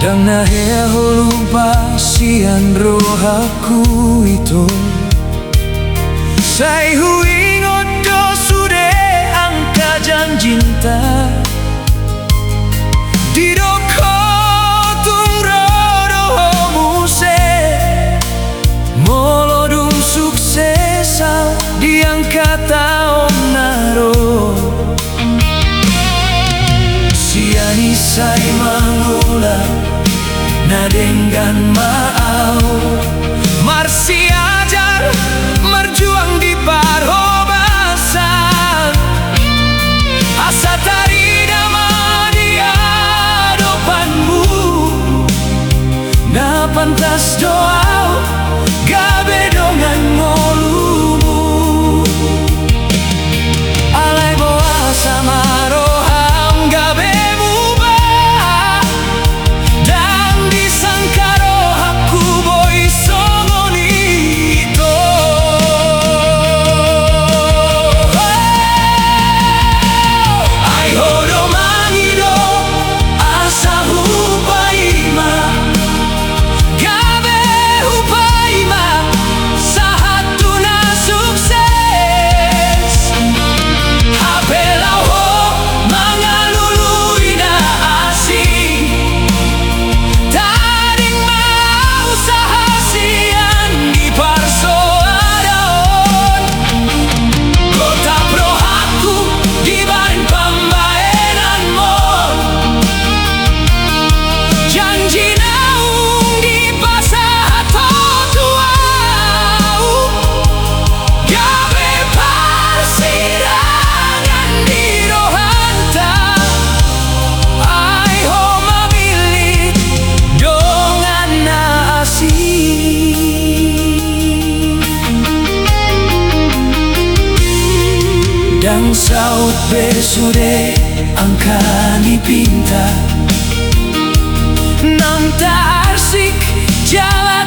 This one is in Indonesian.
Dang nahihulupa siyan rohaku itu Say huingot do sude angka janjinta Didoko tungro muse Molodum suksesa diangkata om naro Siani say mangula nadenggan maau Marsi ajar merjuang di parobasan Asa tarida dia dopanmu Na pantas doa gabe dongan ngolumu Alai boa sama roham gabe mubah Dan disangka rohaku boy songonito Ai hodo mangido asa hupaima Gabe hupaima sahatuna sukses Hapelau ho mangalului na asing Taring mau sahasian di parsoadaon Kota prohaku di barin pambaenan mon Janji naung di pasahato tuau Gabe parsirangan di rohanta Ai ho mamilit dongan na asing Dang saut besude angkani pinta Nang ta arsik jalan